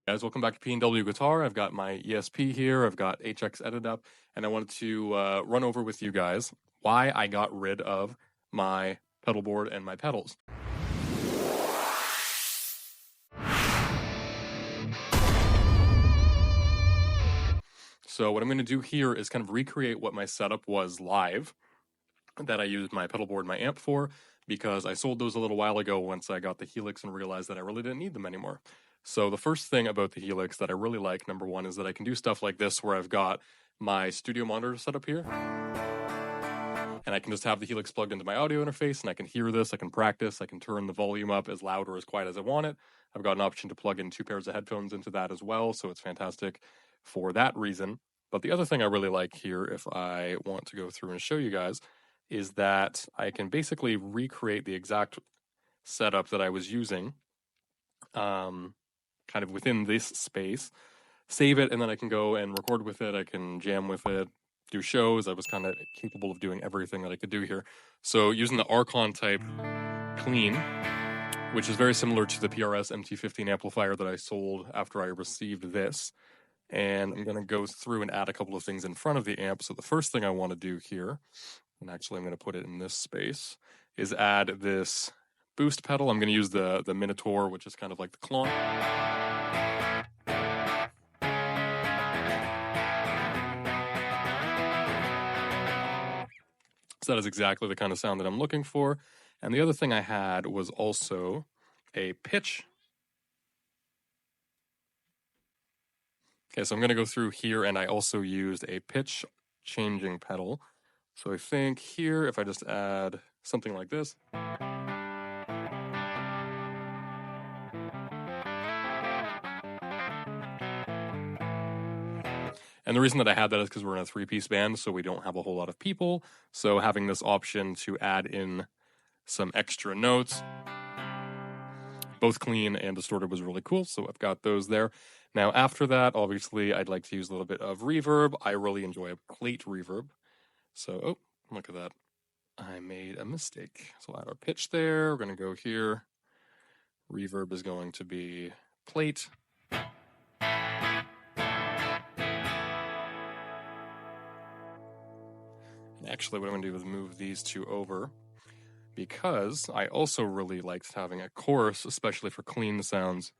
Guys, welcome back to P&W Guitar. I've got my ESP here, I've got HX edited up, and I wanted to run over with you guys why I got rid of my pedal board and my pedals. So what I'm going to do here is kind of recreate what my setup was live that I used my pedal board and my amp for, because I sold those a little while ago once I got the Helix and realized that I really didn't need them anymore. So the first thing about the Helix that I really like, number one, is that I can do stuff like this where I've got my studio monitor set up here, and I can just have the Helix plugged into my audio interface, and I can hear this, I can practice, I can turn the volume up as loud or as quiet as I want it. I've got an option to plug in 2 pairs of headphones into that as well, so it's fantastic for that reason. But the other thing I really like here, if I want to go through and show you guys, is that I can basically recreate the exact setup that I was using kind of within this space, save it, and then I can go and record with it, I can jam with it, do shows. I was kind of capable of doing everything that I could do here. So using the Archon type clean, which is very similar to the PRS MT15 amplifier that I sold after I received this, and I'm going to go through and add a couple of things in front of the amp. So the first thing I want to do here, and actually I'm going to put it in this space, is add this boost pedal. I'm going to use the Minotaur, which is kind of like the clone. So that is exactly the kind of sound that I'm looking for. And the other thing I had was also a pitch. Okay, so I'm going to go through here, and I also used a pitch changing pedal. So I think here, if I just add something like this. And the reason that I had that is because we're in a 3-piece band, so we don't have a whole lot of people. So having this option to add in some extra notes, both clean and distorted, was really cool. So I've got those there. Now after that, obviously, I'd like to use a little bit of reverb. I really enjoy a plate reverb. So, oh, look at that. I made a mistake. So we'll add our pitch there. We're going to go here. Reverb is going to be plate. Actually, what I'm going to do is move these two over, because I also really liked having a chorus, especially for clean sounds.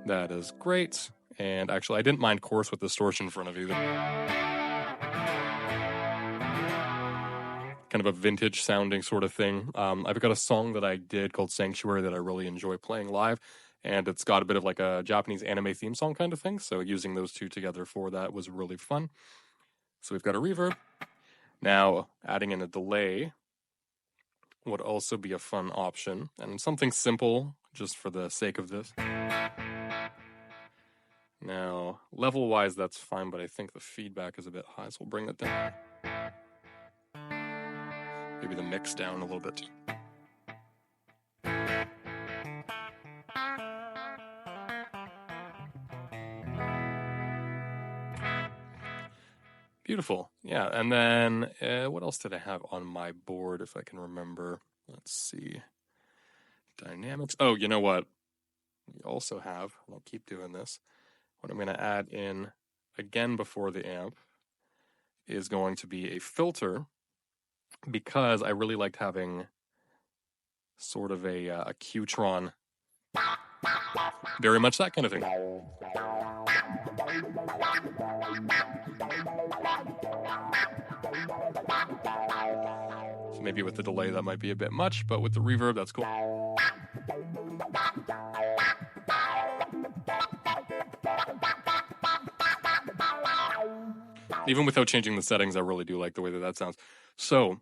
That is great. And actually, I didn't mind chorus with distortion in front of either. Kind of a vintage sounding sort of thing. I've got a song that I did called Sanctuary that I really enjoy playing live, and it's got a bit of like a Japanese anime theme song kind of thing, so using those two together for that was really fun. So we've got a reverb. Now, adding in a delay would also be a fun option, and something simple just for the sake of this. Now, level-wise, that's fine, but I think the feedback is a bit high, so we'll bring that down. Maybe the mix down a little bit. Beautiful. Yeah, and then what else did I have on my board, if I can remember? Let's see. Dynamics. Oh, you know what? We also have, and I'll keep doing this, what I'm going to add in again before the amp is going to be a filter, because I really liked having sort of a Qtron, very much that kind of thing. So maybe with the delay that might be a bit much, but with the reverb, that's cool. Even without changing the settings, I really do like the way that sounds. So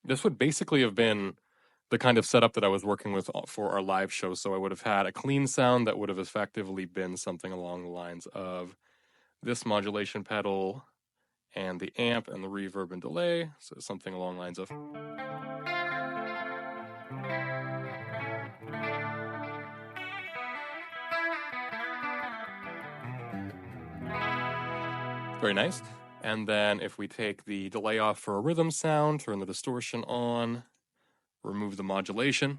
this would basically have been the kind of setup that I was working with for our live show. So I would have had a clean sound that would have effectively been something along the lines of this modulation pedal and the amp and the reverb and delay. So something along the lines of... Very nice. And then if we take the delay off for a rhythm sound, turn the distortion on, remove the modulation.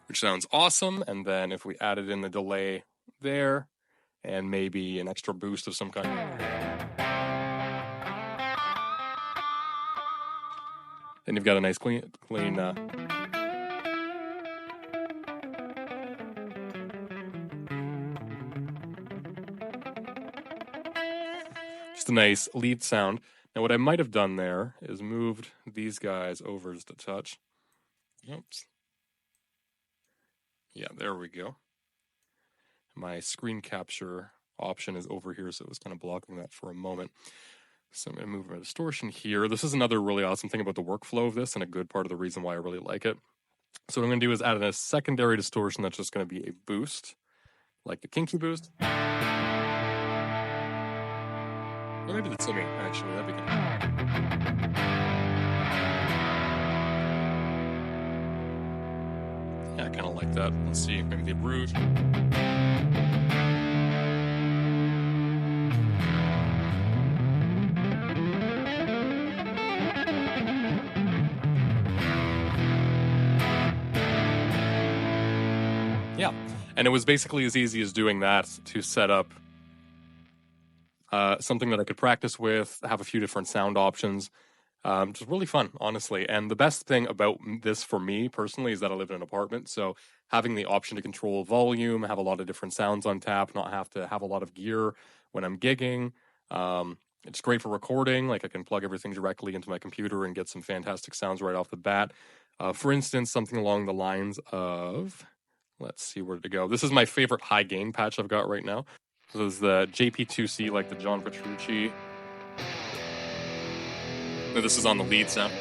Which sounds awesome. And then if we added in the delay there, and maybe an extra boost of some kind. Then you've got a nice clean just a nice lead sound. Now what I might have done there is moved these guys over just a touch. Oops. Yeah, there we go. My screen capture option is over here, so it was kind of blocking that for a moment. So I'm going to move my distortion here. This is another really awesome thing about the workflow of this, and a good part of the reason why I really like it. So what I'm going to do is add in a secondary distortion that's just going to be a boost, like the Kinky boost. Or maybe the Timmy, actually. That'd be good. Yeah, I kind of like that. Let's see, maybe the root. Yeah, and it was basically as easy as doing that to set up something that I could practice with, have a few different sound options. Just really fun, honestly. And the best thing about this for me personally is that I live in an apartment. So having the option to control volume, have a lot of different sounds on tap, not have to have a lot of gear when I'm gigging. It's great for recording. Like I can plug everything directly into my computer and get some fantastic sounds right off the bat. For instance, something along the lines of, let's see where to go. This is my favorite high gain patch I've got right now. This is the JP2C, like the John Petrucci. This is on the lead sound.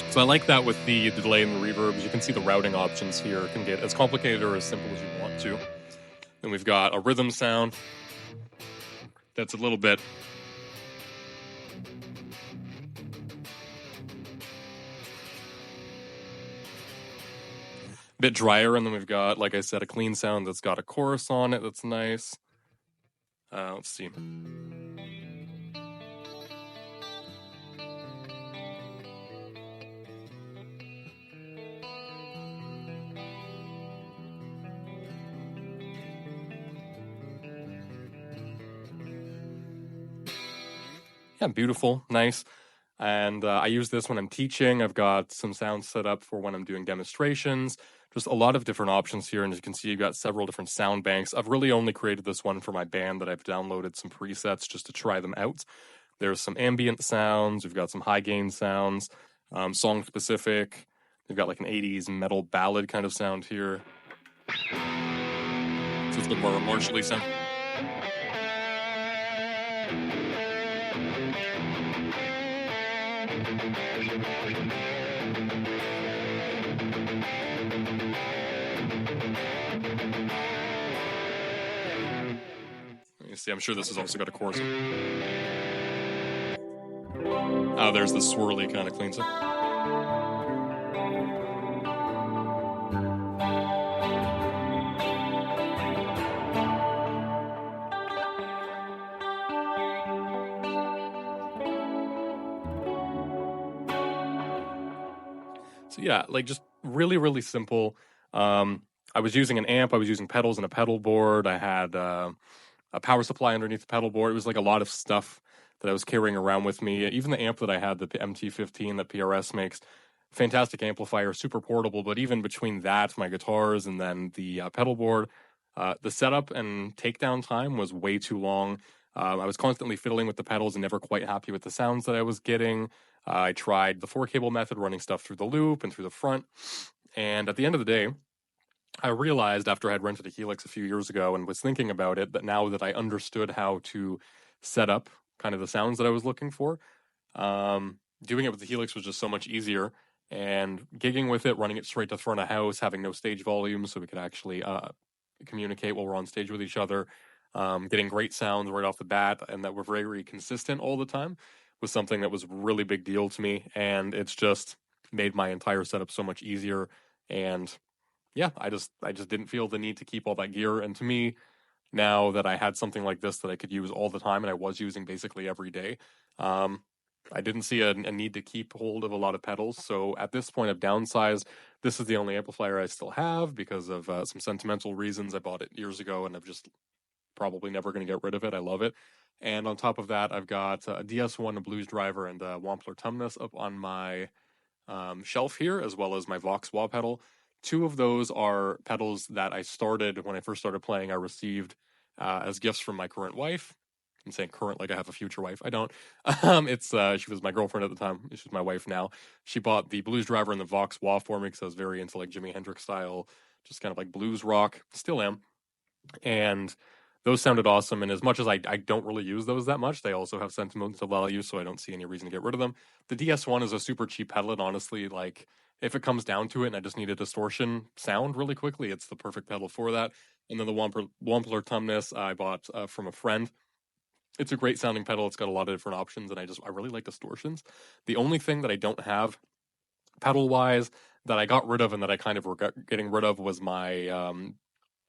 So I like that with the delay and the reverb. As you can see, the routing options here can get as complicated or as simple as you want to. Then we've got a rhythm sound that's a little bit drier, and then we've got, like I said, a clean sound that's got a chorus on it that's nice. Let's see. Yeah, beautiful, nice. And I use this when I'm teaching. I've got some sounds set up for when I'm doing demonstrations. Just a lot of different options here. And as you can see, you've got several different sound banks. I've really only created this one for my band that I've downloaded some presets just to try them out. There's some ambient sounds. We've got some high gain sounds, song specific. We've got like an 80s metal ballad kind of sound here. So it's a bit more of a martially sound. You see, I'm sure this has also got a chorus. Oh, there's the swirly kind of clean sound. So yeah, like just really, really simple. I was using an amp, I was using pedals and a pedal board. I had a power supply underneath the pedal board. It was like a lot of stuff that I was carrying around with me. Even the amp that I had, the MT15 that PRS makes, fantastic amplifier, super portable. But even between that, my guitars, and then the pedal board, the setup and takedown time was way too long. I was constantly fiddling with the pedals and never quite happy with the sounds that I was getting. I tried the 4-cable method, running stuff through the loop and through the front. And at the end of the day, I realized after I had rented a Helix a few years ago and was thinking about it that now that I understood how to set up kind of the sounds that I was looking for, doing it with the Helix was just so much easier. And gigging with it, running it straight to the front of house, having no stage volume, so we could actually communicate while we're on stage with each other, getting great sounds right off the bat, and that were very, very consistent all the time, was something that was a really big deal to me. And it's just made my entire setup so much easier. And yeah, I just didn't feel the need to keep all that gear. And to me, now that I had something like this that I could use all the time, and I was using basically every day, um, I didn't see a need to keep hold of a lot of pedals. So at this point, I've downsized. This is the only amplifier I still have because of some sentimental reasons. I bought it years ago, and I'm just probably never going to get rid of it. I love it. And on top of that, I've got a DS1, a Blues Driver, and a Wampler Tumnus up on my shelf here, as well as my Vox wah pedal. Two of those are pedals that I started when I first started playing. I received as gifts from my current wife. I'm saying current like I have a future wife. I don't. It's she was my girlfriend at the time. She's my wife now. She bought the Blues Driver and the Vox wah for me because I was very into like Jimi Hendrix style, just kind of like blues rock. Still am, and those sounded awesome. And as much as I don't really use those that much, they also have sentimental value, so I don't see any reason to get rid of them. The DS1 is a super cheap pedal, and honestly, like if it comes down to it and I just need a distortion sound really quickly, it's the perfect pedal for that. And then the Wampler Tumnus I bought from a friend. It's a great sounding pedal. It's got a lot of different options, and I really like distortions. The only thing that I don't have pedal wise that I got rid of and that I kind of regret getting rid of was my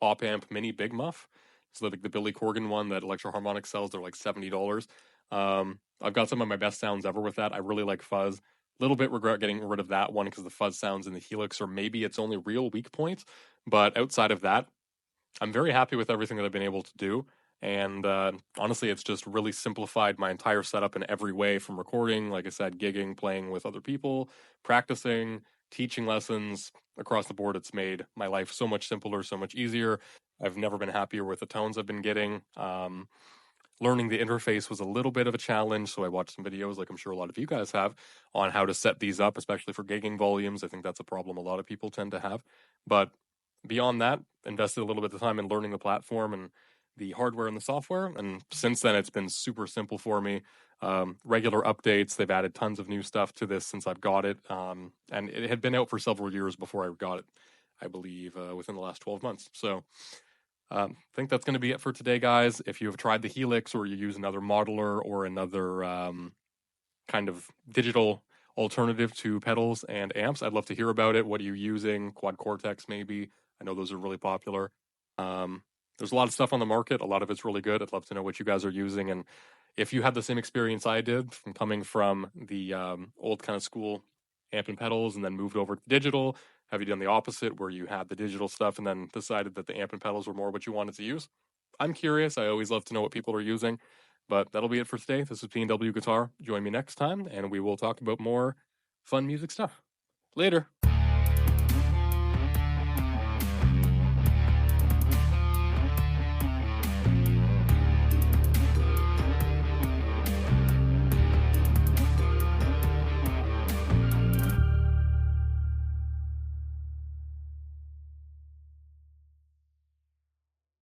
op amp mini big muff. So like the Billy Corgan one that Electro Harmonic sells, they're like $70. I've got some of my best sounds ever with that. I really like fuzz. Little bit regret getting rid of that one because the fuzz sounds in the Helix or maybe its only real weak point. But outside of that, I'm very happy with everything that I've been able to do. And honestly, it's just really simplified my entire setup in every way from recording, like I said, gigging, playing with other people, practicing, teaching lessons across the board. It's made my life so much simpler, so much easier. I've never been happier with the tones I've been getting. Learning the interface was a little bit of a challenge, so I watched some videos, like I'm sure a lot of you guys have, on how to set these up, especially for gigging volumes. I think that's a problem a lot of people tend to have. But beyond that, invested a little bit of time in learning the platform and the hardware and the software. And since then, it's been super simple for me. Regular updates. They've added tons of new stuff to this since I've got it. And it had been out for several years before I got it, I believe, within the last 12 months. So I think that's going to be it for today, guys. If you have tried the Helix or you use another modeler or another kind of digital alternative to pedals and amps, I'd love to hear about it. What are you using? Quad Cortex, maybe. I know those are really popular. There's a lot of stuff on the market. A lot of it's really good. I'd love to know what you guys are using. And if you had the same experience I did from coming from the old kind of school amp and pedals and then moved over to digital, have you done the opposite where you had the digital stuff and then decided that the amp and pedals were more what you wanted to use? I'm curious. I always love to know what people are using. But that'll be it for today. This is P&W Guitar. Join me next time, and we will talk about more fun music stuff. Later.